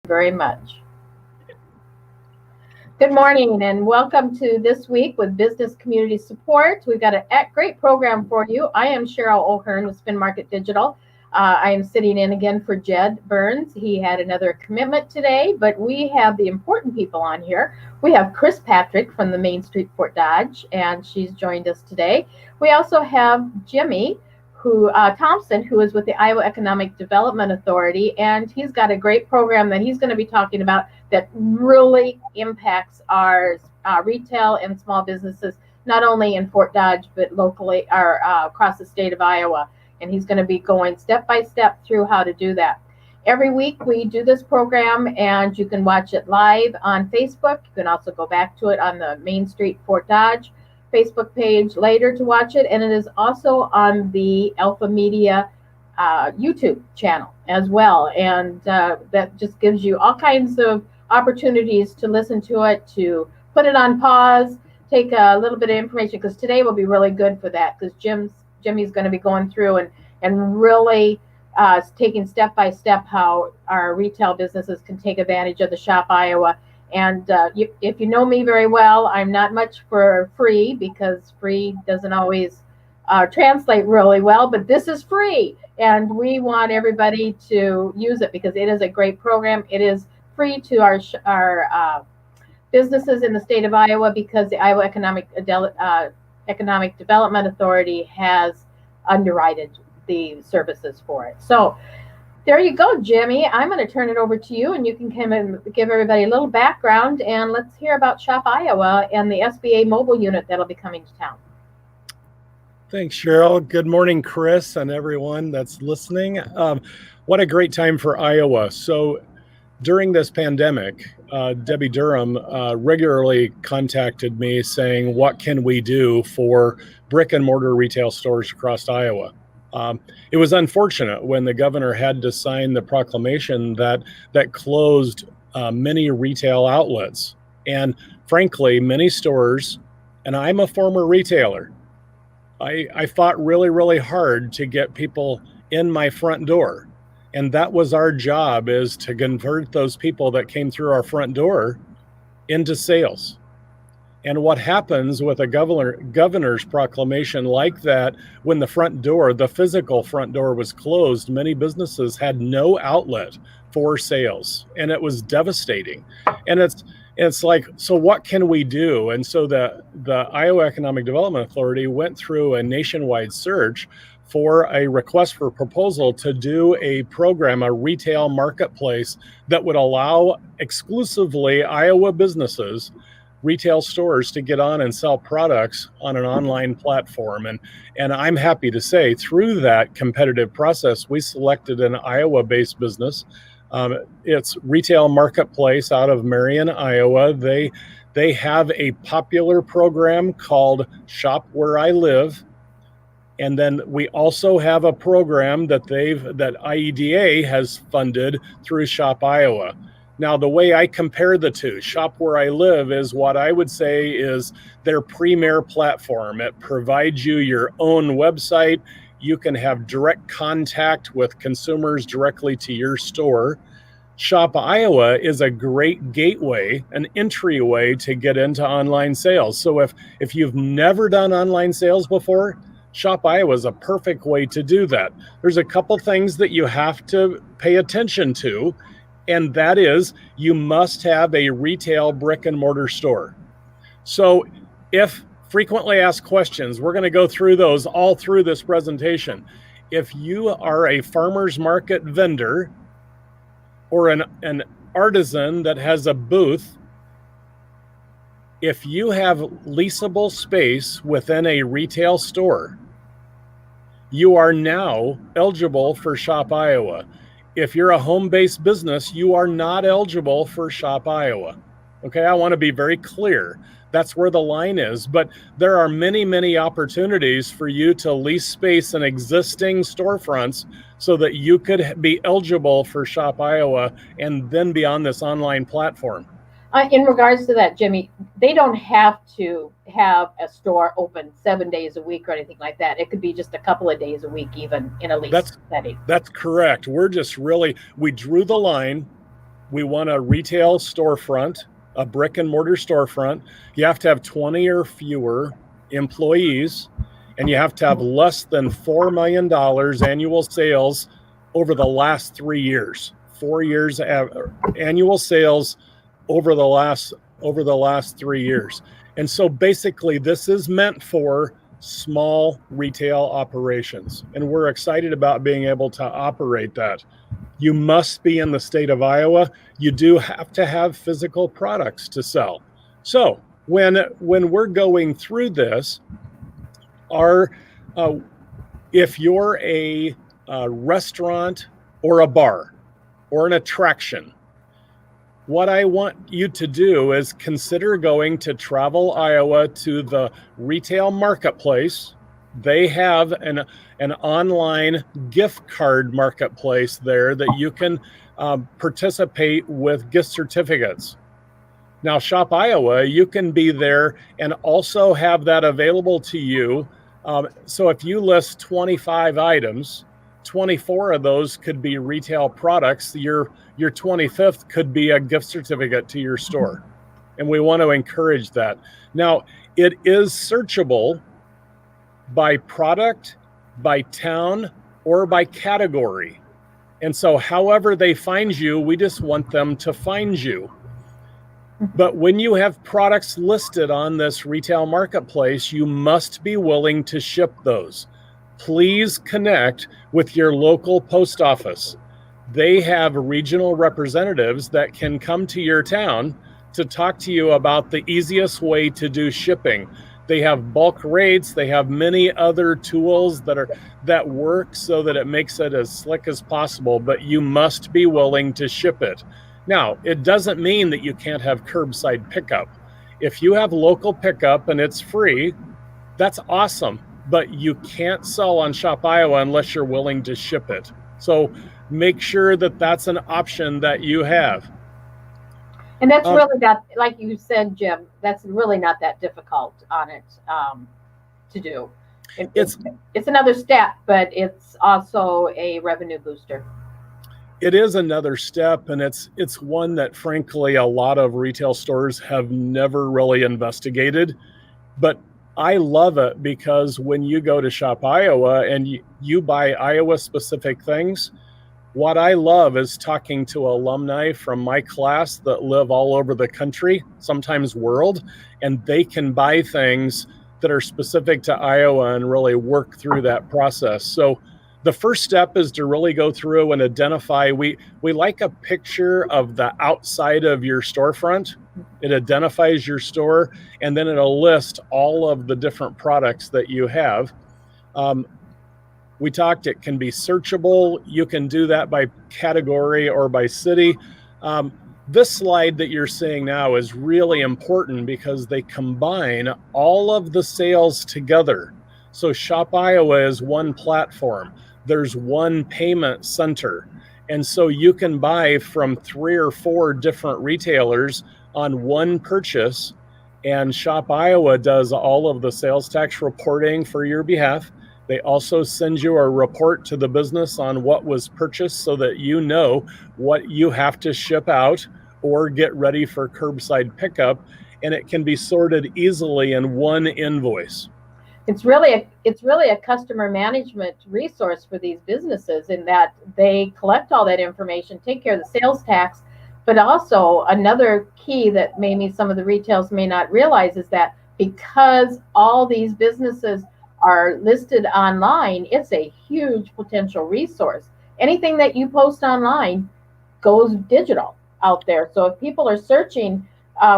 Very much. Good morning and welcome to This Week with Business Community Support. We've got a great program for you. I am Cheryl O'Hearn with Spin Market Digital. I am sitting in again for Jed Burns. He had another commitment today, but we have the important people on here. We have Chris Patrick from the Main Street Fort Dodge, and she's joined us today. We also have Jimmy Thompson, who is with the Iowa Economic Development Authority, and he's got a great program that he's going to be talking about that really impacts our retail and small businesses, not only in Fort Dodge, but locally or across the state of Iowa. And he's going to be going step by step through how to do that. Every week we do this program, and you can watch it live on Facebook. You can also go back to it on the Main Street Fort Dodge Facebook page later to watch it, and it is also on the Alpha Media YouTube channel as well, and that just gives you all kinds of opportunities to listen to it, to put it on pause, take a little bit of information, because today will be really good for that, because Jimmy's going to be going through and really taking step by step how our retail businesses can take advantage of the Shop Iowa. And if you know me very well, I'm not much for free, because free doesn't always translate really well, but this is free. And we want everybody to use it because it is a great program. It is free to our businesses in the state of Iowa, because the Iowa Economic Development Authority has underwritten the services for it. So there you go, Jimmy. I'm going to turn it over to you, and you can come and give everybody a little background, and let's hear about Shop Iowa and the SBA mobile unit that'll be coming to town. Thanks, Cheryl. Good morning, Chris, and everyone that's listening. What a great time for Iowa. So during this pandemic, Debbie Durham regularly contacted me saying, what can we do for brick and mortar retail stores across Iowa? It was unfortunate when the governor had to sign the proclamation that closed many retail outlets. And frankly, many stores, and I'm a former retailer, I fought really, really hard to get people in my front door. And that was our job, is to convert those people that came through our front door into sales. And what happens with a governor's proclamation like that, when the front door, the physical front door, was closed, many businesses had no outlet for sales, and it was devastating. And it's like, so what can we do? And so the Iowa Economic Development Authority went through a nationwide search for a request for proposal to do a program, a retail marketplace that would allow exclusively Iowa businesses, retail stores, to get on and sell products on an online platform. And I'm happy to say, through that competitive process, we selected an Iowa-based business. It's Retail Marketplace out of Marion, Iowa. They have a popular program called Shop Where I Live. And then we also have a program that IEDA has funded through Shop Iowa. Now, the way I compare the two, Shop Where I Live is what I would say is their premier platform. It provides you your own website. You can have direct contact with consumers directly to your store. Shop Iowa is a great gateway, an entryway to get into online sales. So if you've never done online sales before, Shop Iowa is a perfect way to do that. There's a couple things that you have to pay attention to, and that is, you must have a retail brick and mortar store. So if frequently asked questions, we're going to go through those all through this presentation. If you are a farmer's market vendor or an artisan that has a booth, if you have leasable space within a retail store, you are now eligible for Shop Iowa. If you're a home-based business, you are not eligible for Shop Iowa. Okay, I want to be very clear. That's where the line is. But there are many, many opportunities for you to lease space in existing storefronts so that you could be eligible for Shop Iowa and then be on this online platform. In regards to that, Jimmy, they don't have to have a store open 7 days a week or anything like that. It could be just a couple of days a week, even in a lease setting. That's correct. We're just we drew the line We want a retail storefront, a brick and mortar storefront. You have to have 20 or fewer employees, and you have to have less than $4 million annual sales over the last 3 years. 4 years annual sales over the last 3 years. And so basically this is meant for small retail operations, and we're excited about being able to operate that. You must be in the state of Iowa. You do have to have physical products to sell. So when we're going through this, if you're a restaurant or a bar or an attraction, what I want you to do is consider going to Travel Iowa to the retail marketplace. They have an online gift card marketplace there that you can participate with gift certificates. Now, Shop Iowa, you can be there and also have that available to you. So if you list 25 items, 24 of those could be retail products. Your 25th could be a gift certificate to your store. And we want to encourage that. Now, it is searchable by product, by town, or by category. And so however they find you, we just want them to find you. But when you have products listed on this retail marketplace, you must be willing to ship those. Please connect with your local post office. They have regional representatives that can come to your town to talk to you about the easiest way to do shipping. They have bulk rates. They have many other tools that work so that it makes it as slick as possible, but you must be willing to ship it. Now, it doesn't mean that you can't have curbside pickup. If you have local pickup and it's free, that's awesome, but you can't sell on Shop Iowa unless you're willing to ship it. So make sure that that's an option that you have. And that's really not, like you said, Jim, that's really not that difficult on it to do. It's another step, but it's also a revenue booster. It is another step, and it's one that, frankly, a lot of retail stores have never really investigated. But I love it because when you go to Shop Iowa and you buy Iowa-specific things, what I love is talking to alumni from my class that live all over the country, sometimes world, and they can buy things that are specific to Iowa and really work through that process. So the first step is to really go through and identify. We like a picture of the outside of your storefront. It identifies your store, and then it'll list all of the different products that you have. We talked, it can be searchable. You can do that by category or by city. This slide that you're seeing now is really important because they combine all of the sales together. So Shop Iowa is one platform. There's one payment center. And so you can buy from 3 or 4 different retailers on one purchase. And Shop Iowa does all of the sales tax reporting for your behalf. They also send you a report to the business on what was purchased so that you know what you have to ship out or get ready for curbside pickup. And it can be sorted easily in one invoice. It's really a customer management resource for these businesses in that they collect all that information, take care of the sales tax, but also another key that maybe some of the retailers may not realize is that because all these businesses are listed online, it's a huge potential resource. Anything that you post online goes digital out there. So if people are searching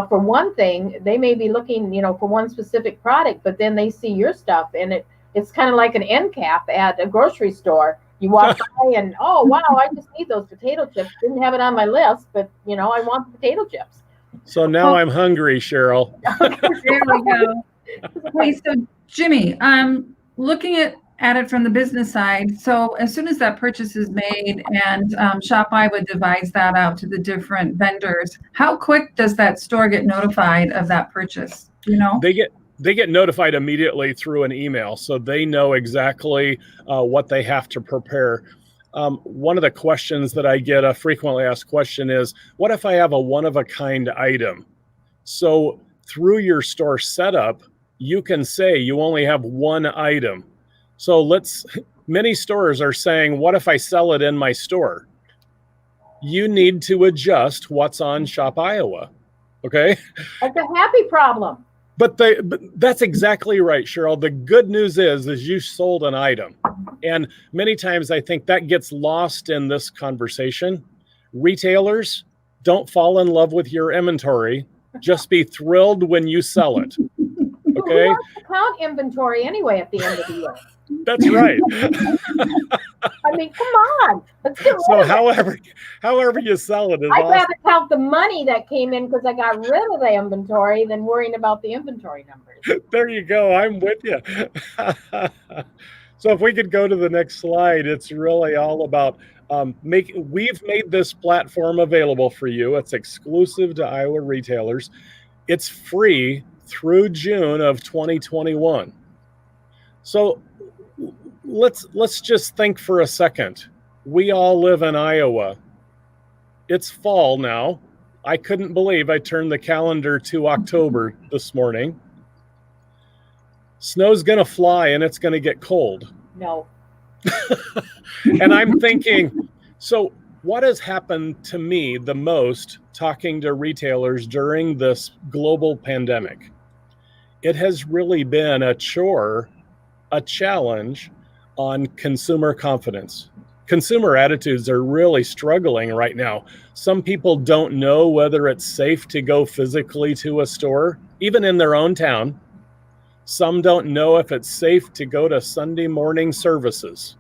for one thing, they may be looking, for one specific product, but then they see your stuff, and it's kind of like an end cap at a grocery store. You walk by and, oh, wow, I just need those potato chips. Didn't have it on my list, but, I want the potato chips. So now I'm hungry, Cheryl. There we go. Wait, so Jimmy, I'm looking at it from the business side. So as soon as that purchase is made and Shop Iowa divides that out to the different vendors, how quick does that store get notified of that purchase? Do you know? They get notified immediately through an email, so they know exactly what they have to prepare. One of the questions that I get, a frequently asked question is, what if I have a one-of-a-kind item? So through your store setup, you can say you only have one item. So many stores are saying, what if I sell it in my store? You need to adjust what's on Shop Iowa, okay? That's a happy problem. But that's exactly right, Cheryl. The good news is you sold an item. And many times I think that gets lost in this conversation. Retailers, don't fall in love with your inventory. Just be thrilled when you sell it. Okay? Who wants to count inventory anyway at the end of the year? That's right. I mean, come on. Let's get rid So of it. however you sell it is I'd awesome. rather count the money that came in because I got rid of the inventory than worrying about the inventory numbers. There you go. I'm with you. So if we could go to the next slide, it's really all about we've made this platform available for you. It's exclusive to Iowa retailers. It's free through June of 2021. So let's just think for a second. We all live in Iowa. It's fall now. I couldn't believe I turned the calendar to October this morning. Snow's going to fly and it's going to get cold. No. And I'm thinking, so what has happened to me the most talking to retailers during this global pandemic? It has really been a chore, a challenge on consumer confidence. Consumer attitudes are really struggling right now. Some people don't know whether it's safe to go physically to a store, even in their own town. Some don't know if it's safe to go to Sunday morning services.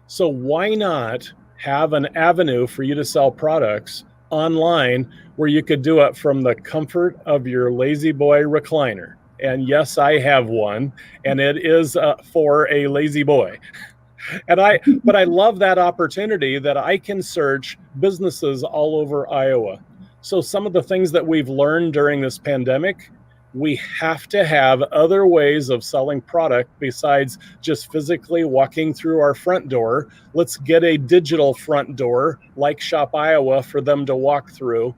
So why not have an avenue for you to sell products online where you could do it from the comfort of your Lazy Boy recliner? And yes, I have one, and it is for a lazy boy. But I love that opportunity that I can search businesses all over Iowa. So some of the things that we've learned during this pandemic, we have to have other ways of selling product besides just physically walking through our front door. Let's get a digital front door like Shop Iowa for them to walk through.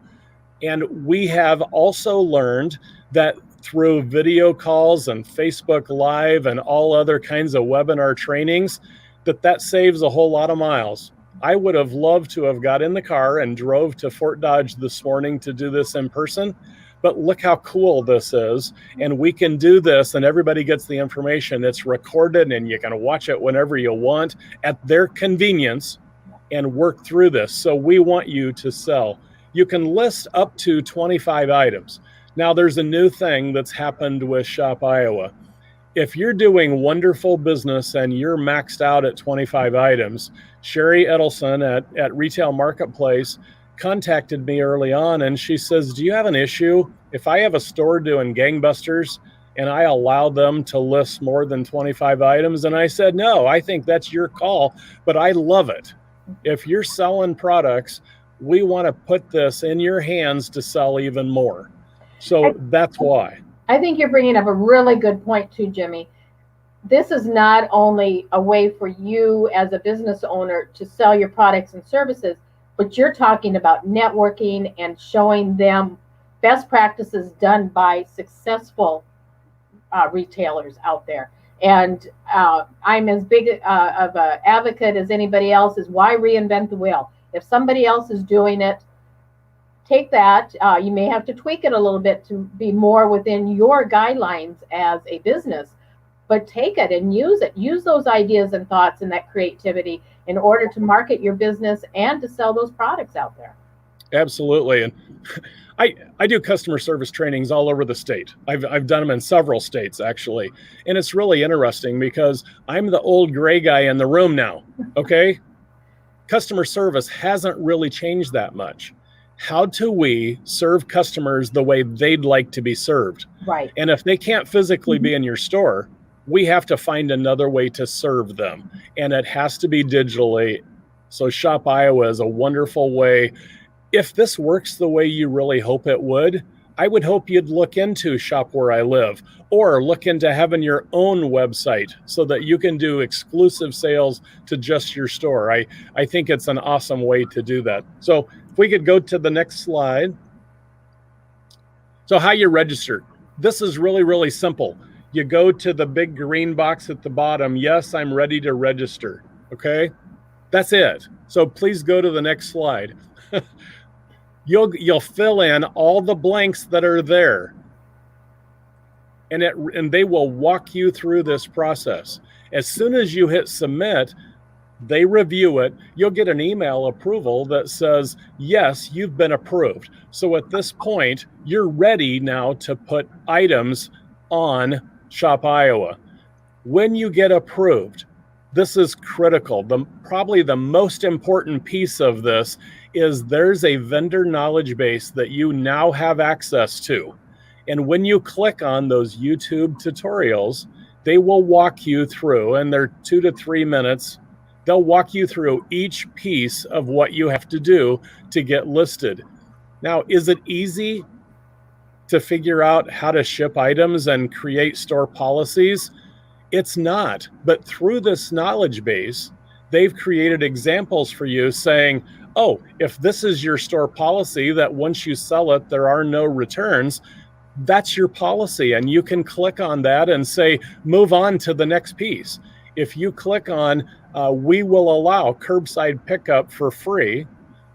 And we have also learned that through video calls and Facebook Live and all other kinds of webinar trainings, that saves a whole lot of miles. I would have loved to have got in the car and drove to Fort Dodge this morning to do this in person. But look how cool this is. And we can do this and everybody gets the information. It's recorded and you can watch it whenever you want at their convenience and work through this. So we want you to sell. You can list up to 25 items. Now there's a new thing that's happened with Shop Iowa. If you're doing wonderful business and you're maxed out at 25 items, Sherry Edelson at Retail Marketplace contacted me early on and she says, do you have an issue if I have a store doing gangbusters and I allow them to list more than 25 items? And I said, no, I think that's your call, but I love it. If you're selling products, we want to put this in your hands to sell even more. So that's why. I think you're bringing up a really good point too, Jimmy. This is not only a way for you as a business owner to sell your products and services, but you're talking about networking and showing them best practices done by successful retailers out there. And I'm as big of an advocate as anybody else is why reinvent the wheel? If somebody else is doing it, take that. You may have to tweak it a little bit to be more within your guidelines as a business, but take it and use it. Use those ideas and thoughts and that creativity in order to market your business and to sell those products out there. Absolutely. And I do customer service trainings all over the state. I've done them in several states, actually. And it's really interesting because I'm the old gray guy in the room now, okay? Customer service hasn't really changed that much. How do we serve customers the way they'd like to be served? Right. And if they can't physically be in your store, we have to find another way to serve them. And it has to be digitally. So Shop Iowa is a wonderful way. If this works the way you really hope it would, I would hope you'd look into Shop Where I Live, or look into having your own website so that you can do exclusive sales to just your store. I think it's an awesome way to do that. So if we could go to the next slide. So how you register. This is really, really simple. You go to the big green box at the bottom. Yes, I'm ready to register. Okay, that's it. So please go to the next slide. You'll fill in all the blanks that are there, and they will walk you through this process. As soon as you hit submit, they review it. You'll get an email approval that says, yes, you've been approved. So at this point, you're ready now to put items on Shop Iowa. When you get approved, this is critical. Probably the most important piece of this is there's a vendor knowledge base that you now have access to. And when you click on those YouTube tutorials, they will walk you through, and they're 2 to 3 minutes. They'll walk you through each piece of what you have to do to get listed. Now, is it easy to figure out how to ship items and create store policies? It's not, but through this knowledge base, they've created examples for you saying, oh, if this is your store policy that once you sell it, there are no returns, that's your policy. And you can click on that and say, move on to the next piece. If you click on, we will allow curbside pickup for free,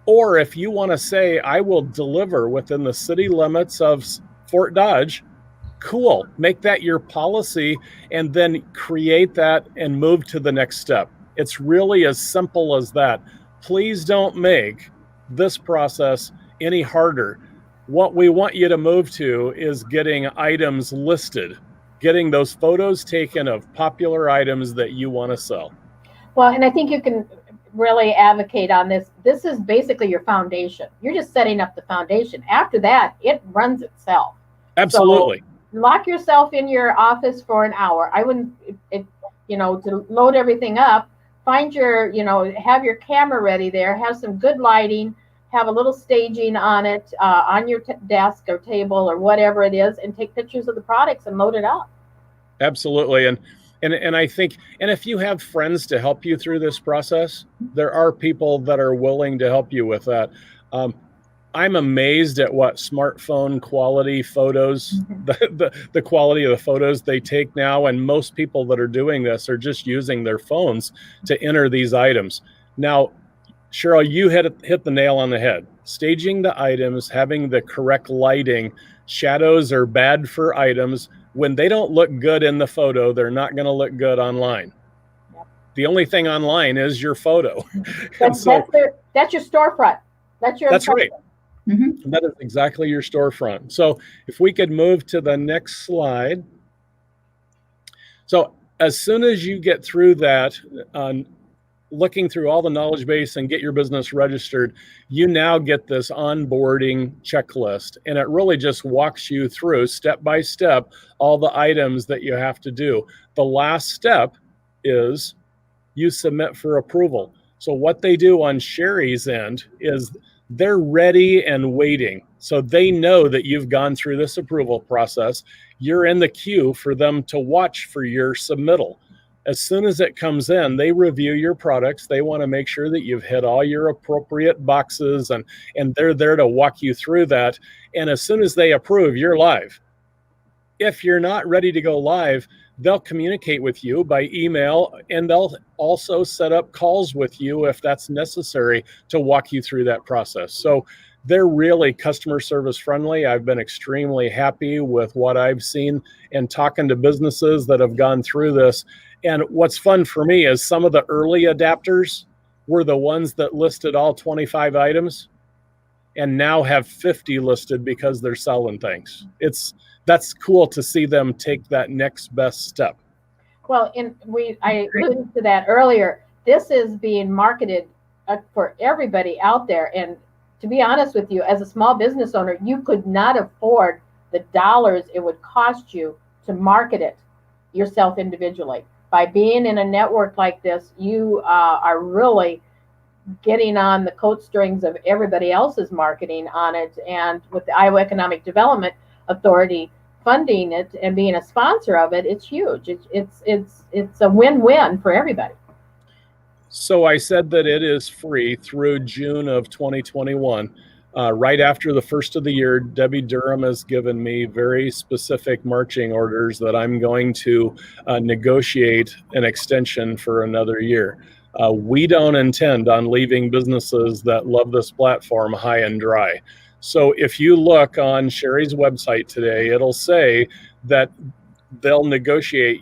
or if you want to say, I will deliver within the city limits of Fort Dodge, cool, make that your policy and then create that and move to the next step. It's really as simple as that. Please don't make this process any harder. What we want you to move to is getting items listed, getting those photos taken of popular items that you want to sell. Well, and I think you can really advocate on this. This is basically your foundation. You're just setting up the foundation. After that, it runs itself. Absolutely. So lock yourself in your office for an hour. I wouldn't, to load everything up, find your, have your camera ready there, have some good lighting, have a little staging on it, on your desk or table or whatever it is, and take pictures of the products and load it up. Absolutely. And I think, and if you have friends to help you through this process, there are people that are willing to help you with that. I'm amazed at what smartphone quality photos, the quality of the photos they take now. And most people that are doing this are just using their phones to enter these items. Now, Cheryl, you hit the nail on the head. Staging the items, having the correct lighting, shadows are bad for items. When they don't look good in the photo, they're not going to look good online. Yep. The only thing online is your photo. That's your storefront. That's right. Mm-hmm. That is exactly your storefront. So if we could move to the next slide. So as soon as you get through that, looking through all the knowledge base and get your business registered, you now get this onboarding checklist. And it really just walks you through step by step all the items that you have to do. The last step is you submit for approval. So what they do on Sherry's end is they're ready and waiting. So they know that you've gone through this approval process. You're in the queue for them to watch for your submittal. As soon as it comes in, they review your products. They want to make sure that you've hit all your appropriate boxes, and they're there to walk you through that. And as soon as they approve, you're live. If you're not ready to go live, they'll communicate with you by email, and they'll also set up calls with you if that's necessary to walk you through that process. So they're really customer service friendly. I've been extremely happy with what I've seen and talking to businesses that have gone through this. And what's fun for me is some of the early adapters were the ones that listed all 25 items and now have 50 listed because they're selling things. That's cool to see them take that next best step. Well, I alluded to that earlier. This is being marketed for everybody out there. And to be honest with you, as a small business owner, you could not afford the dollars it would cost you to market it yourself individually. By being in a network like this, you are really getting on the coat strings of everybody else's marketing on it. And with the Iowa Economic Development Authority funding it and being a sponsor of it, it's huge. It's a win-win for everybody. So I said that it is free through June of 2021. Right after the first of the year, Debbie Durham has given me very specific marching orders that I'm going to negotiate an extension for another year. We don't intend on leaving businesses that love this platform high and dry. So if you look on Sherry's website today, it'll say that they'll negotiate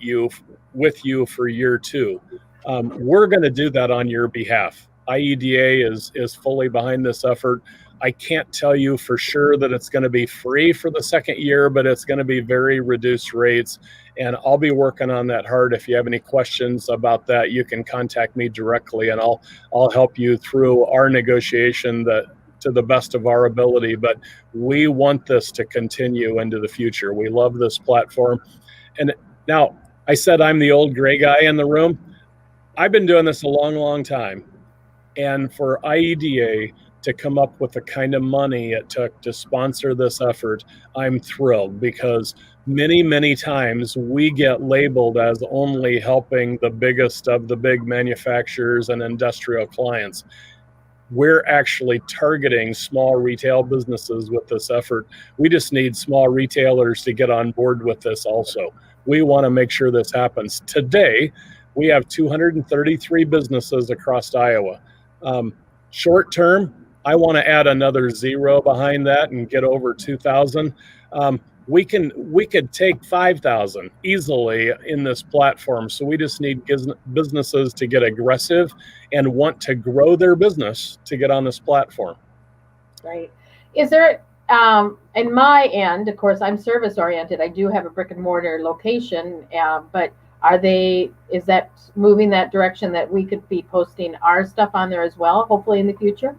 with you for year 2. We're going to do that on your behalf. IEDA is fully behind this effort. I can't tell you for sure that it's going to be free for the second year, but it's going to be very reduced rates. And I'll be working on that hard. If you have any questions about that, you can contact me directly, and I'll help you through our negotiation to the best of our ability. But we want this to continue into the future. We love this platform. And now, I said I'm the old gray guy in the room. I've been doing this a long, long time. And for IEDA to come up with the kind of money it took to sponsor this effort, I'm thrilled, because many, many times we get labeled as only helping the biggest of the big manufacturers and industrial clients. We're actually targeting small retail businesses with this effort. We just need small retailers to get on board with this also. We want to make sure this happens. Today, we have 233 businesses across Iowa. Short term, I want to add another 0 behind that and get over 2,000. We could take 5,000 easily in this platform. So we just need businesses to get aggressive and want to grow their business to get on this platform. Right. Is there, in my end, of course, I'm service oriented. I do have a brick and mortar location, but is that moving that direction that we could be posting our stuff on there as well, hopefully in the future?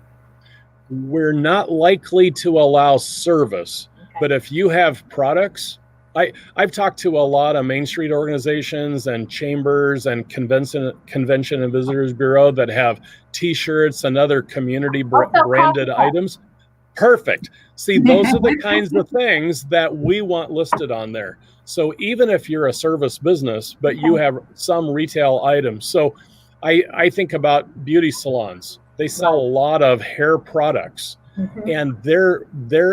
We're not likely to allow service, but if you have products, I've talked to a lot of Main Street organizations and chambers and Convention and Visitors Bureau that have T-shirts and other community branded items. Perfect. See, those are the kinds of things that we want listed on there. So even if you're a service business, but you have some retail items. So I think about beauty salons. They sell a lot of hair products, and they're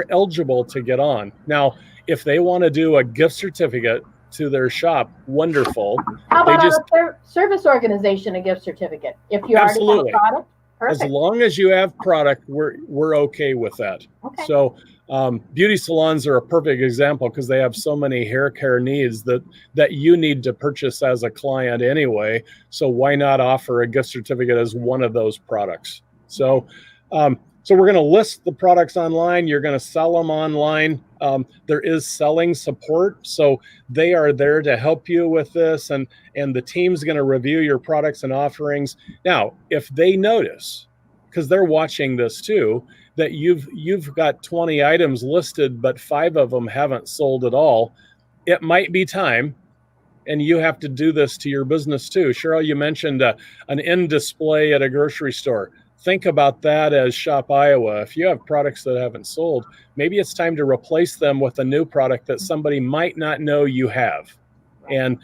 eligible to get on. Now, if they want to do a gift certificate to their shop, wonderful. How about a service organization, a gift certificate? If you already have a product? Perfect. As long as you have product, we're okay with that. Okay. So beauty salons are a perfect example, because they have so many hair care needs that you need to purchase as a client anyway. So why not offer a gift certificate as one of those products? So we're going to list the products online. You're going to sell them online. There is selling support, so they are there to help you with this, and the team's going to review your products and offerings. Now, if they notice, because they're watching this too, that you've got 20 items listed, but 5 of them haven't sold at all, it might be time, and you have to do this to your business too. Cheryl, you mentioned an end display at a grocery store. Think about that as Shop Iowa. If you have products that haven't sold, maybe it's time to replace them with a new product that somebody might not know you have. And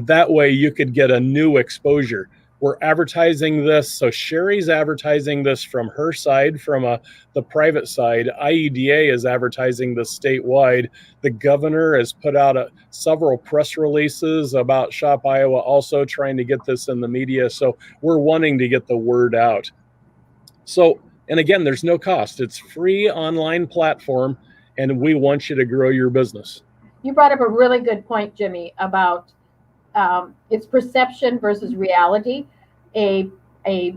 that way you could get a new exposure. We're advertising this. So Sherry's advertising this from her side, from the private side. IEDA is advertising this statewide. The governor has put out several press releases about Shop Iowa, also trying to get this in the media. So we're wanting to get the word out. So, and again, there's no cost. It's free online platform, and we want you to grow your business. You brought up a really good point, Jimmy, about it's perception versus reality. A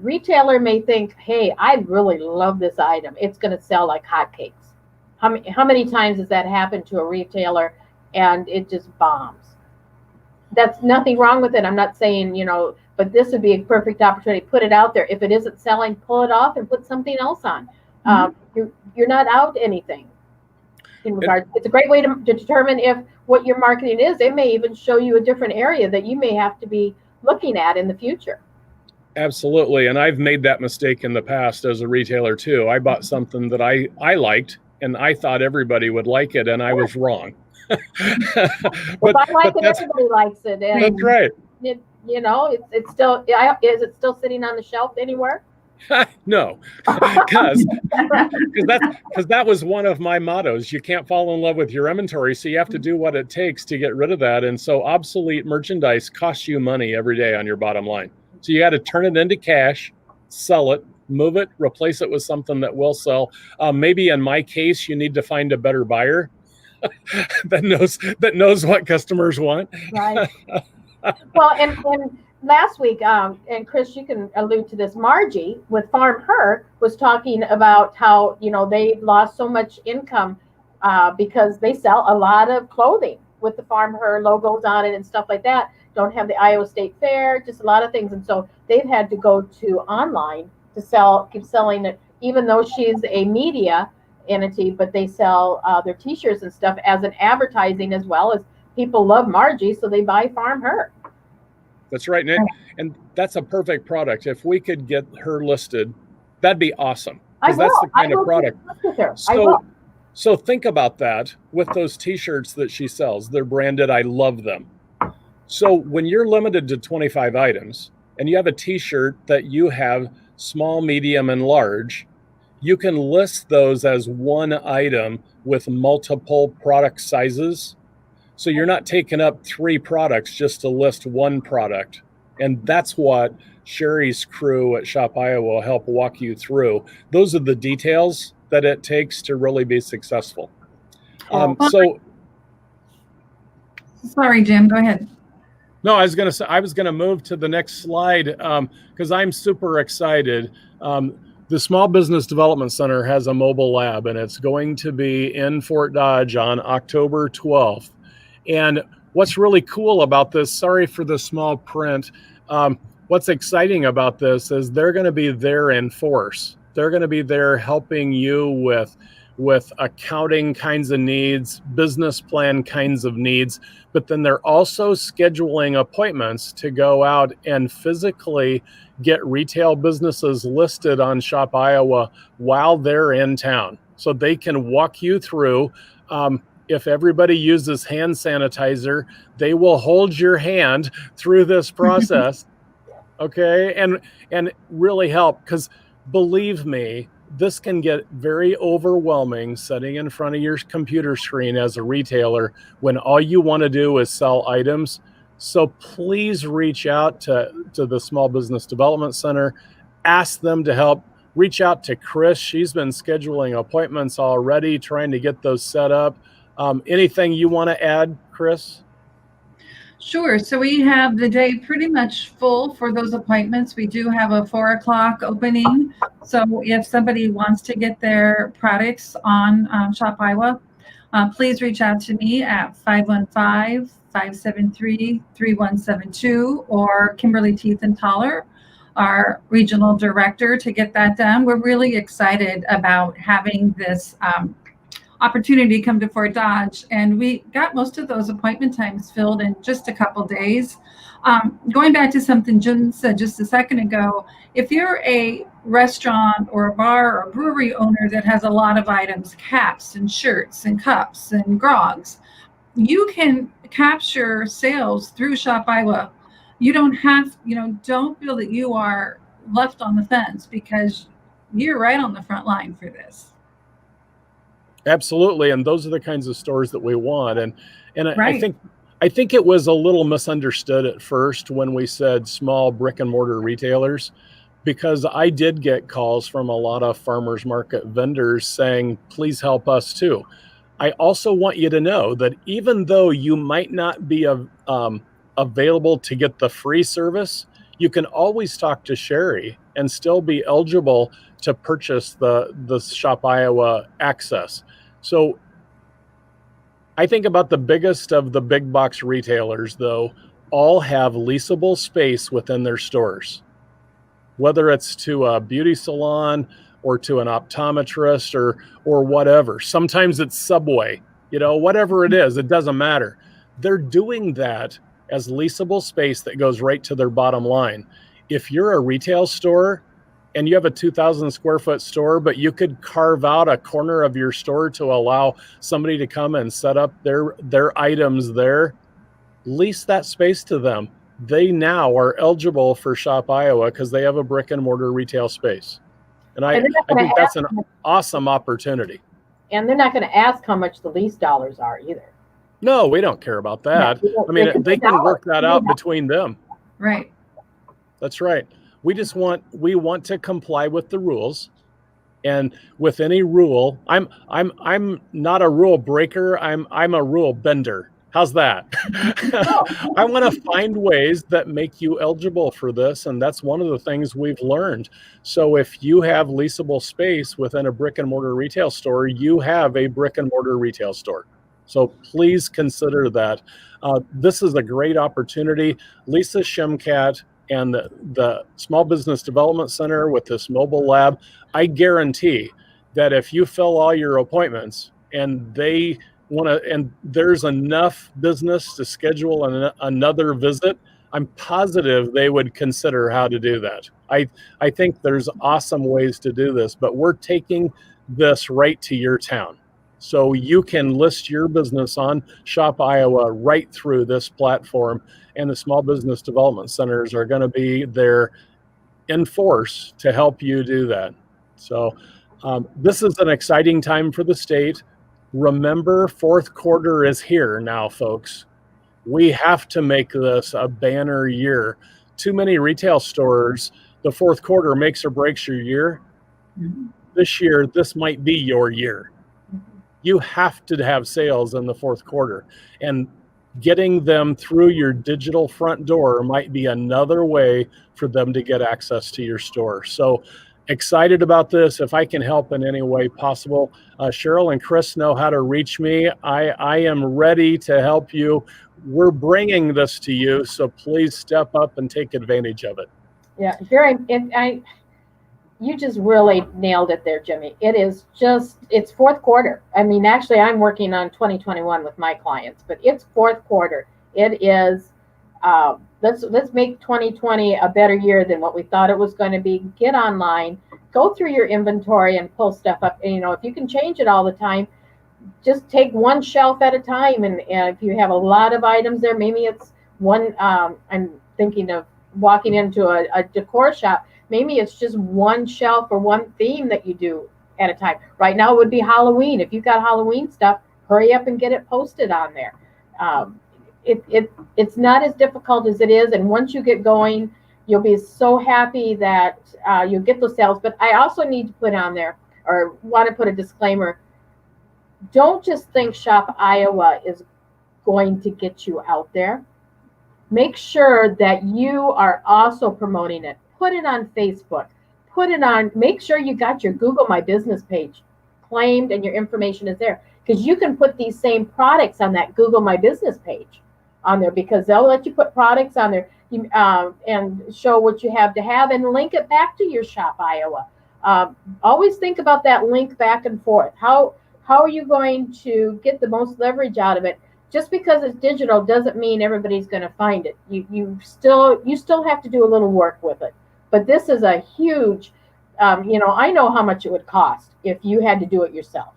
retailer may think, hey, I really love this item. It's going to sell like hotcakes. How many times has that happened to a retailer and it just bombs? That's nothing wrong with it. I'm not saying, but this would be a perfect opportunity. Put it out there. If it isn't selling, pull it off and put something else on. You're not out anything. It's a great way to determine if what your marketing is. It may even show you a different area that you may have to be looking at in the future. Absolutely. And I've made that mistake in the past as a retailer too. I bought something that I liked and I thought everybody would like it, and I was wrong. If I like it, everybody likes it. And that's right. it's still, is it still sitting on the shelf anywhere? No, because that was one of my mottos. You can't fall in love with your inventory, so you have to do what it takes to get rid of that. And so obsolete merchandise costs you money every day on your bottom line. So you got to turn it into cash, sell it, move it, replace it with something that will sell. Maybe in my case, you need to find a better buyer that knows what customers want. Right. Well, and last week, and Chris, you can allude to this. Margie with Farm Her was talking about how they lost so much income because they sell a lot of clothing with the Farm Her logos on it and stuff like that. Don't have the Iowa State Fair, just a lot of things, and so they've had to go to online to keep selling it, even though she's a media entity, but they sell their T-shirts and stuff as an advertising as well, as people love Margie, so they buy Farm Her. That's right, Nick. And that's a perfect product. If we could get her listed, that'd be awesome. Because that's the kind of product. So think about that with those T-shirts that she sells. They're branded, I love them. So when you're limited to 25 items and you have a T-shirt that you have small, medium, and large, you can list those as one item with multiple product sizes. So you're not taking up 3 products just to list one product. And that's what Sherry's crew at Shop Iowa will help walk you through. Those are the details that it takes to really be successful. Sorry, Jim, go ahead. No, I was going to move to the next slide because I'm super excited. The Small Business Development Center has a mobile lab, and it's going to be in Fort Dodge on October 12th. And what's really cool about this, sorry for the small print, what's exciting about this is they're going to be there in force. They're going to be there helping you with accounting kinds of needs, business plan kinds of needs, but then they're also scheduling appointments to go out and physically get retail businesses listed on Shop Iowa while they're in town. So they can walk you through. If everybody uses hand sanitizer, they will hold your hand through this process, okay? And really help, because believe me, this can get very overwhelming sitting in front of your computer screen as a retailer when all you want to do is sell items. So please reach out to the Small Business Development Center, ask them to help. Reach out to Chris. She's been scheduling appointments already, trying to get those set up. Anything you want to add, Chris? Sure. So we have the day pretty much full for those appointments. We do have a 4:00 opening. So if somebody wants to get their products on Shop Iowa, please reach out to me at 515-573-3172 or Kimberly Tiefenthaler, our regional director, to get that done. We're really excited about having this opportunity to come to Fort Dodge, and we got most of those appointment times filled in just a couple days. Going back to something Jim said just a second ago, if you're a restaurant or a bar or a brewery owner that has a lot of items, caps and shirts and cups and grogs, you can capture sales through Shop Iowa. You don't don't feel that you are left on the fence, because you're right on the front line for this. Absolutely, and those are the kinds of stores that we want. And Right. I think it was a little misunderstood at first when we said small brick and mortar retailers, because I did get calls from a lot of farmers market vendors saying, please help us too. I also want you to know that even though you might not be available to get the free service, you can always talk to Sherry and still be eligible to purchase the Shop Iowa access. So I think about the biggest of the big box retailers, though, all have leasable space within their stores, whether it's to a beauty salon or to an optometrist or whatever. Sometimes it's Subway, whatever it is, it doesn't matter. They're doing that as leasable space that goes right to their bottom line. if you're a retail store and you have a 2,000 square foot store, but you could carve out a corner of your store to allow somebody to come and set up their items there, lease that space to them. They now are eligible for Shop Iowa because they have a brick and mortar retail space. And I think that's an awesome opportunity. And they're not going to ask how much the lease dollars are either. No, we don't care about that. I mean, they can work that out between them. Right. That's right. We want to comply with the rules, and with any rule, I'm not a rule breaker. I'm a rule bender. How's that? I want to find ways that make you eligible for this, and that's one of the things we've learned. So if you have leasable space within a brick and mortar retail store, you have a brick and mortar retail store. So please consider that. This is a great opportunity. Lisa Shimkat and the Small Business Development Center with this mobile lab, I guarantee that if you fill all your appointments and they want to, and there's enough business to schedule another visit, I'm positive they would consider how to do that. I think there's awesome ways to do this, but we're taking this right to your town. So you can list your business on Shop Iowa right through this platform, and the Small Business Development Centers are going to be there in force to help you do that. So this is an exciting time for the state. Remember, fourth quarter is here now, folks. We have to make this a banner year. Too many retail stores, the fourth quarter makes or breaks your year. Mm-hmm. This year, this might be your year. You have to have sales in the fourth quarter, and getting them through your digital front door might be another way for them to get access to your store. So excited about this. If I can help in any way possible, Cheryl and Chris know how to reach me. I am ready to help you. We're bringing this to you, so please step up and take advantage of it. Yeah, you just really nailed it there, Jimmy. It's fourth quarter. I mean, actually, I'm working on 2021 with my clients, but it's fourth quarter. It is, let's make 2020 a better year than what we thought it was going to be. Get online, go through your inventory and pull stuff up. And, if you can change it all the time, just take one shelf at a time. And if you have a lot of items there, maybe it's one, I'm thinking of walking into a decor shop. Maybe it's just one shelf or one theme that you do at a time. Right now it would be Halloween. If you've got Halloween stuff, hurry up and get it posted on there. It's not as difficult as it is. And once you get going, you'll be so happy that you'll get those sales. But I also need to put on there, or want to put a disclaimer. Don't just think Shop Iowa is going to get you out there. Make sure that you are also promoting it. Put it on Facebook, make sure you got your Google My Business page claimed and your information is there, because you can put these same products on that Google My Business page on there, because they'll let you put products on there and show what you have to have and link it back to your Shop Iowa. Always think about that link back and forth. How are you going to get the most leverage out of it? Just because it's digital doesn't mean everybody's going to find it. You still have to do a little work with it. But this is a huge, I know how much it would cost if you had to do it yourself.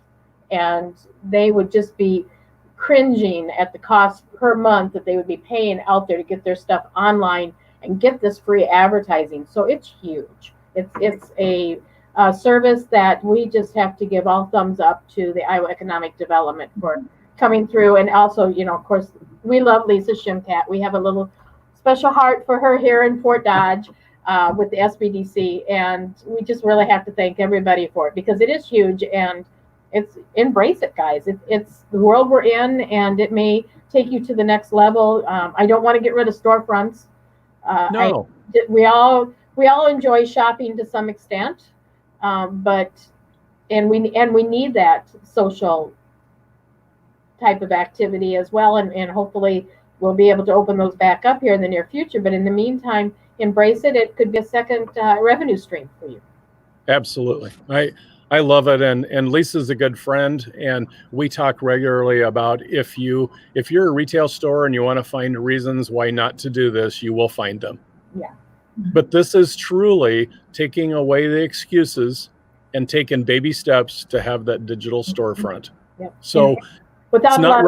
And they would just be cringing at the cost per month that they would be paying out there to get their stuff online and get this free advertising. So it's huge. It's a service that we just have to give all thumbs up to the Iowa Economic Development for coming through. And also, of course, we love Lisa Shimkat. We have a little special heart for her here in Fort Dodge. With the SBDC, and we just really have to thank everybody for it, because it is huge, and embrace it, guys. It's the world we're in, and it may take you to the next level. I don't want to get rid of storefronts. No, we all enjoy shopping to some extent, but we need that social type of activity as well, and hopefully we'll be able to open those back up here in the near future. But in the meantime, embrace it. It could be a second revenue stream for you. Absolutely. I love it. And Lisa's a good friend, and we talk regularly about if you're a retail store and you want to find reasons why not to do this, you will find them. Yeah. But this is truly taking away the excuses and taking baby steps to have that digital storefront. Yep. So Without it's a not lot of-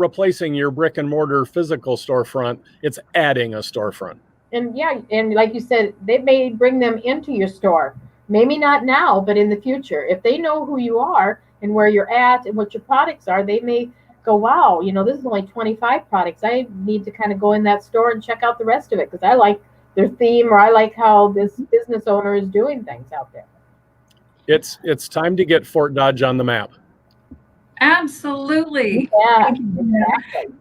replacing your brick and mortar physical storefront. It's adding a storefront. And yeah, and like you said, they may bring them into your store. Maybe not now, but in the future. If they know who you are and where you're at and what your products are, they may go, wow, this is only 25 products. I need to kind of go in that store and check out the rest of it because I like their theme or I like how this business owner is doing things out there. It's time to get Fort Dodge on the map. Absolutely. Yeah, exactly.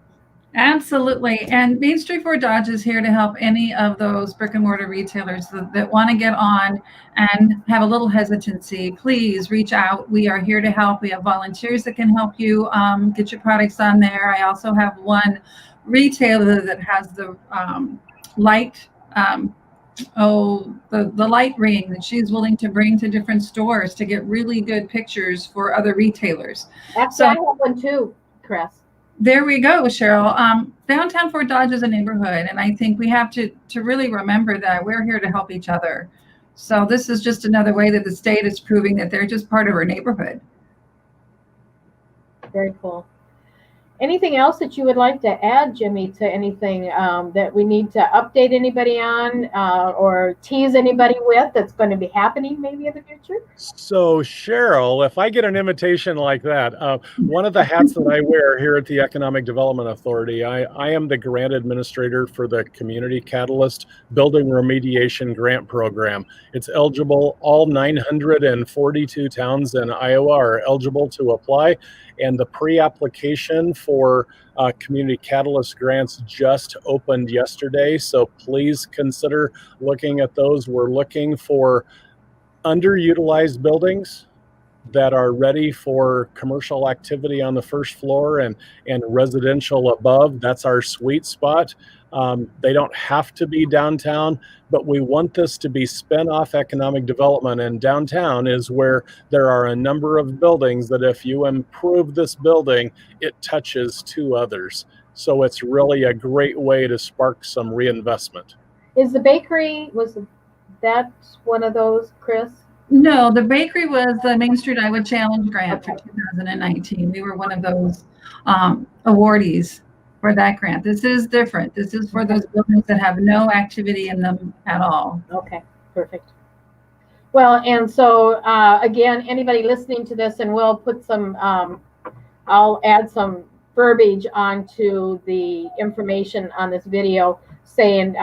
Absolutely. And Main Street Fort Dodge is here to help any of those brick and mortar retailers that want to get on and have a little hesitancy. Please reach out. We are here to help. We have volunteers that can help you get your products on there. I also have one retailer that has the light, the light ring that she's willing to bring to different stores to get really good pictures for other retailers. Actually, I have one too, Chris. There we go, Cheryl. Downtown Fort Dodge is a neighborhood, and I think we have to really remember that we're here to help each other. So this is just another way that the state is proving that they're just part of our neighborhood. Very cool. Anything else that you would like to add, Jimmy, to anything that we need to update anybody on or tease anybody with that's going to be happening maybe in the future? So Cheryl, if I get an invitation like that, one of the hats that I wear here at the Economic Development Authority, I am the grant administrator for the Community Catalyst Building Remediation Grant Program. It's eligible. All 942 towns in Iowa are eligible to apply. And the pre-application for Community Catalyst grants just opened yesterday. So please consider looking at those. We're looking for underutilized buildings that are ready for commercial activity on the first floor and residential above. That's our sweet spot. They don't have to be downtown, but we want this to be spin off economic development. And downtown is where there are a number of buildings that if you improve this building, it touches two others. So it's really a great way to spark some reinvestment. Is the bakery, was that one of those, Chris? No, the bakery was the Main Street Iowa Challenge grant for 2019. We were one of those awardees for that grant. This is different. This is for those buildings that have no activity in them at all. Okay, perfect. Well, and so again, anybody listening to this, and we'll put some, I'll add some verbiage onto the information on this video saying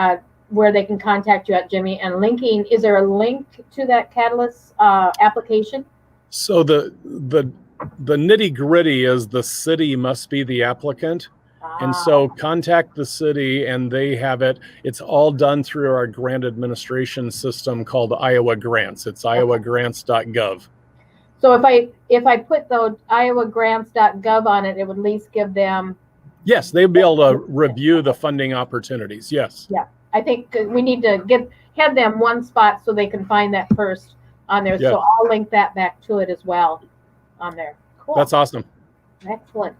where they can contact you at, Jimmy, and linking. Is there a link to that Catalyst application? So the nitty gritty is the city must be the applicant. And so contact the city and they have it. It's all done through our grant administration system called Iowa Grants. It's iowagrants.gov. So if I put the iowagrants.gov on it, it would at least give them. Yes, they'd be able to review the funding opportunities. Yes. Yeah, I think we need to have them one spot so they can find that first on there. Yeah. So I'll link that back to it as well on there. Cool. That's awesome. Excellent.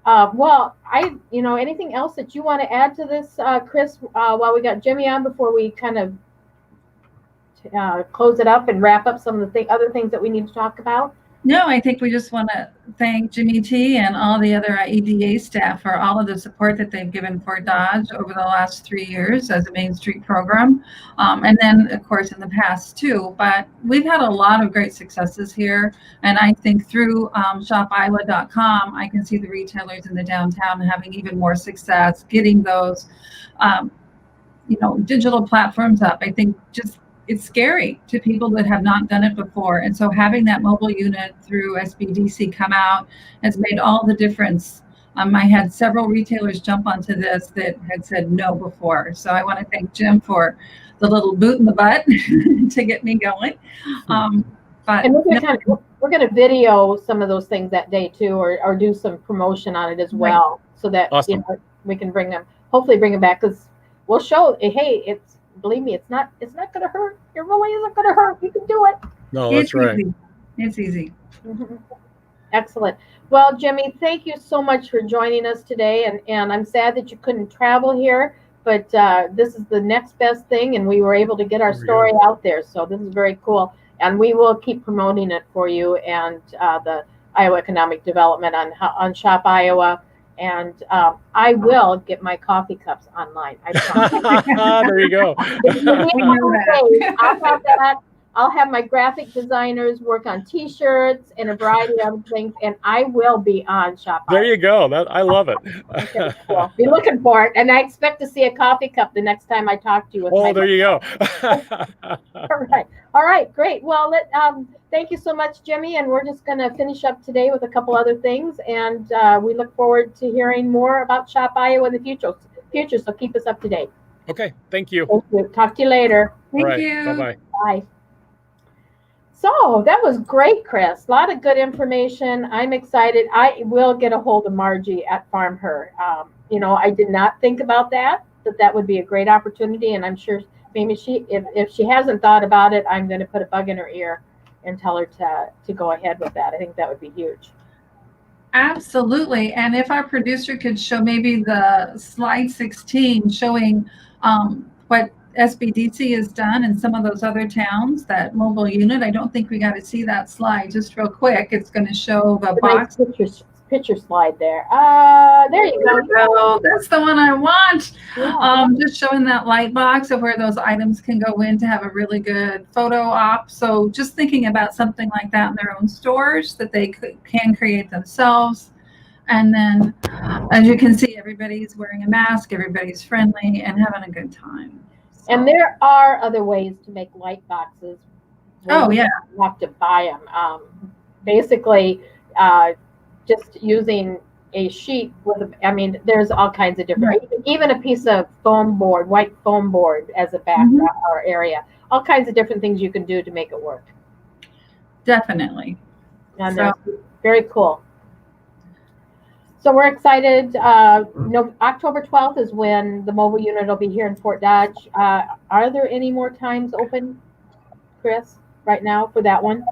Well, anything else that you want to add to this, Chris, while we got Jimmy on before we kind of close it up and wrap up some of the other things that we need to talk about? No, I think we just want to thank Jimmy T and all the other EDA staff for all of the support that they've given Fort Dodge over the last 3 years as a Main Street program. And then, of course, in the past too. But we've had a lot of great successes here. And I think through shopiowa.com, I can see the retailers in the downtown having even more success, getting those, digital platforms up. I think it's scary to people that have not done it before. And so having that mobile unit through SBDC come out has made all the difference. I had several retailers jump onto this that had said no before. So I want to thank Jim for the little boot in the butt to get me going. And we're going to video some of those things that day too, or do some promotion on it as well, so that awesome. We can hopefully bring them back, because we'll show, hey, believe me, it's not going to hurt. It really isn't going to hurt. You can do it. No, that's right. Easy. It's easy. Mm-hmm. Excellent. Well, Jimmy, thank you so much for joining us today. And I'm sad that you couldn't travel here, but this is the next best thing, and we were able to get our story out there. So this is very cool, and we will keep promoting it for you and the Iowa Economic Development on Shop Iowa. And I will get my coffee cups online. I promise. There you go. I'll have that. I'll have my graphic designers work on T-shirts and a variety of things, and I will be on Shop Iowa. There you go. I love it. Okay, cool. Be looking for it, and I expect to see a coffee cup the next time I talk to you. There you go. All right, great. Well, thank you so much, Jimmy, and we're just going to finish up today with a couple other things, and we look forward to hearing more about Shop Iowa in the future. So keep us up to date. Okay, thank you. Thank you. Talk to you later. Thank you. Bye-bye. Bye. So that was great, Chris. A lot of good information. I'm excited. I will get a hold of Margie at Farm Her. I did not think about that would be a great opportunity, and I'm sure maybe if she hasn't thought about it, I'm going to put a bug in her ear and tell her to go ahead with that. I think that would be huge. Absolutely. And if our producer could show maybe the slide 16 showing what SBDC has done in some of those other towns, that mobile unit. I don't think we got to see that slide. Just real quick, it's going to show the box. Nice picture slide there. There you go. That's the one I want. Yeah. Just showing that light box of where those items can go in to have a really good photo op. So just thinking about something like that in their own stores that they can create themselves. And then, as you can see, everybody's wearing a mask, everybody's friendly and having a good time. So. And there are other ways to make light boxes. Oh, yeah. You have to buy them. Basically, just using a sheet there's all kinds of different, right. Even a piece of foam board, white foam board as a background or area, all kinds of different things you can do to make it work. Definitely. And very cool. So we're excited. October 12th is when the mobile unit will be here in Fort Dodge. Are there any more times open, Chris, right now for that one?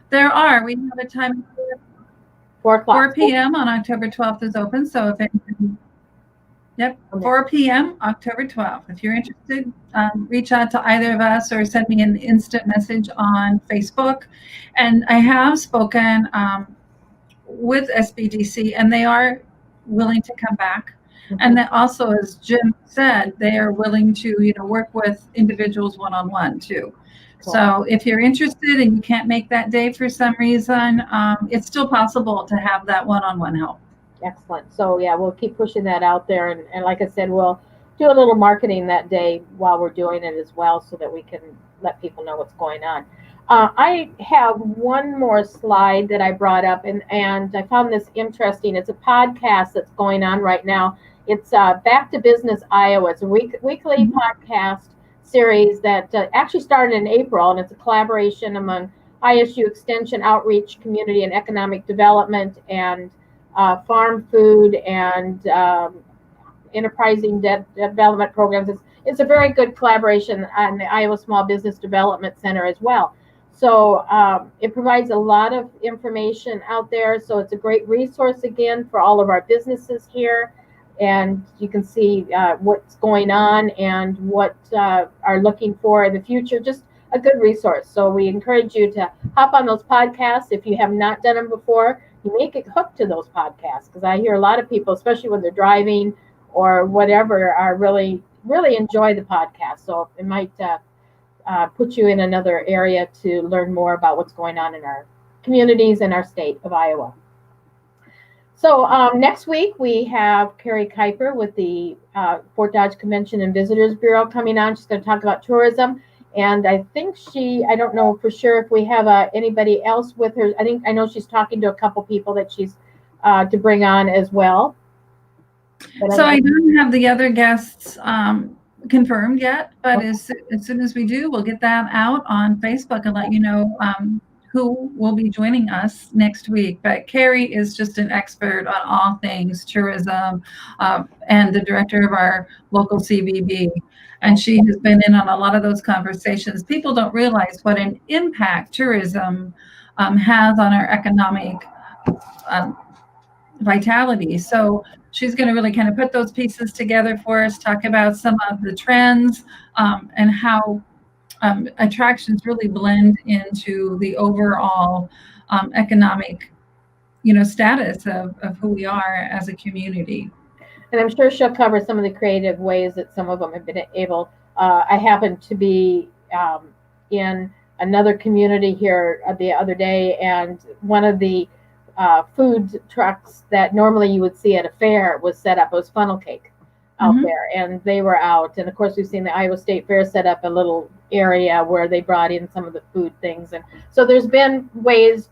There are. We have a time. 4 o'clock. 4 p.m. on October 12th is open. So if anybody, okay. 4 p.m. October 12th. If you're interested, reach out to either of us or send me an instant message on Facebook. And I have spoken with SBDC, and they are willing to come back. Mm-hmm. And then also, as Jim said, they are willing to work with individuals one-on-one too. Cool. So if you're interested and you can't make that day for some reason, it's still possible to have that one-on-one help. Excellent. So yeah, we'll keep pushing that out there, and like I said, we'll do a little marketing that day while we're doing it as well, so that we can let people know what's going on. I have one more slide that I brought up, and I found this interesting. It's a podcast that's going on right now. It's Back to Business Iowa. It's a weekly podcast series that actually started in April, and it's a collaboration among ISU Extension, Outreach, Community and Economic Development, and Farm Food and Enterprising Development Programs. It's a very good collaboration on the Iowa Small Business Development Center as well. So it provides a lot of information out there. So it's a great resource, again, for all of our businesses here. And you can see what's going on and what are looking for in the future. Just a good resource. So we encourage you to hop on those podcasts. If you have not done them before, you may get hooked to those podcasts, because I hear a lot of people, especially when they're driving or whatever, are really enjoy the podcast. So it might put you in another area to learn more about what's going on in our communities and our state of Iowa. So next week we have Carrie Kuiper with the Fort Dodge Convention and Visitors Bureau coming on. She's going to talk about tourism. And I think I don't know for sure if we have anybody else with her. I know she's talking to a couple people that she's to bring on as well. So I don't have the other guests confirmed yet, but okay. as soon as we do, we'll get that out on Facebook and let you know who will be joining us next week. But Carrie is just an expert on all things tourism and the director of our local CVB. And she has been in on a lot of those conversations. People don't realize what an impact tourism has on our economic vitality. So she's going to really kind of put those pieces together for us, talk about some of the trends and how attractions really blend into the overall economic, status of who we are as a community. And I'm sure she'll cover some of the creative ways that some of them have been able. I happened to be in another community here the other day, and one of the food trucks that normally you would see at a fair was set up. It was funnel cake out there, and they were out. And of course, we've seen the Iowa State Fair set up a little area where they brought in some of the food things. And so there's been ways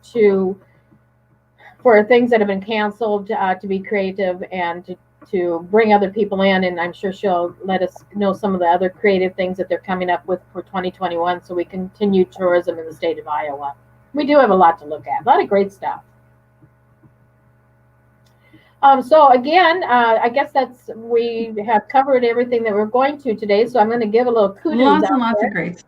for things that have been canceled to be creative and to bring other people in. And I'm sure she'll let us know some of the other creative things that they're coming up with for 2021, so we continue tourism in the state of Iowa. We do have a lot to look at, a lot of great stuff. So again, I guess we have covered everything that we're going to today. So I'm going to give a little kudos. Lots and lots of great.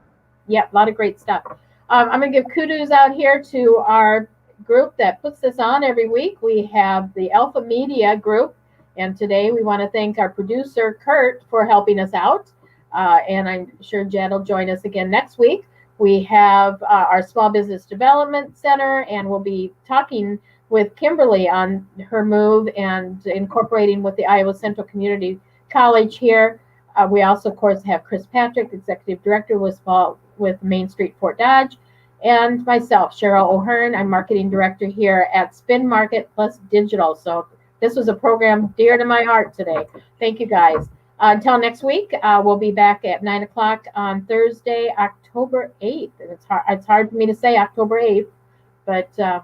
Yeah, a lot of great stuff. I'm going to give kudos out here to our group that puts this on every week. We have the Alpha Media group, and today we want to thank our producer Kurt for helping us out. And I'm sure Jed will join us again next week. We have our Small Business Development Center, and we'll be talking with Kimberly on her move and incorporating with the Iowa Central Community College here. We also, of course, have Chris Patrick, Executive Director with Main Street Fort Dodge, and myself, Cheryl O'Hearn. I'm Marketing Director here at Spin Market Plus Digital. So this was a program dear to my heart today. Thank you, guys. Until next week, we'll be back at 9 o'clock on Thursday, October 8th. And it's hard for me to say October 8th, but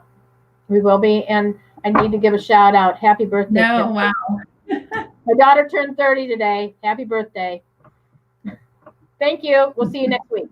we will be. And I need to give a shout out. Happy birthday. No, wow. My daughter turned 30 today. Happy birthday. Thank you. We'll see you next week.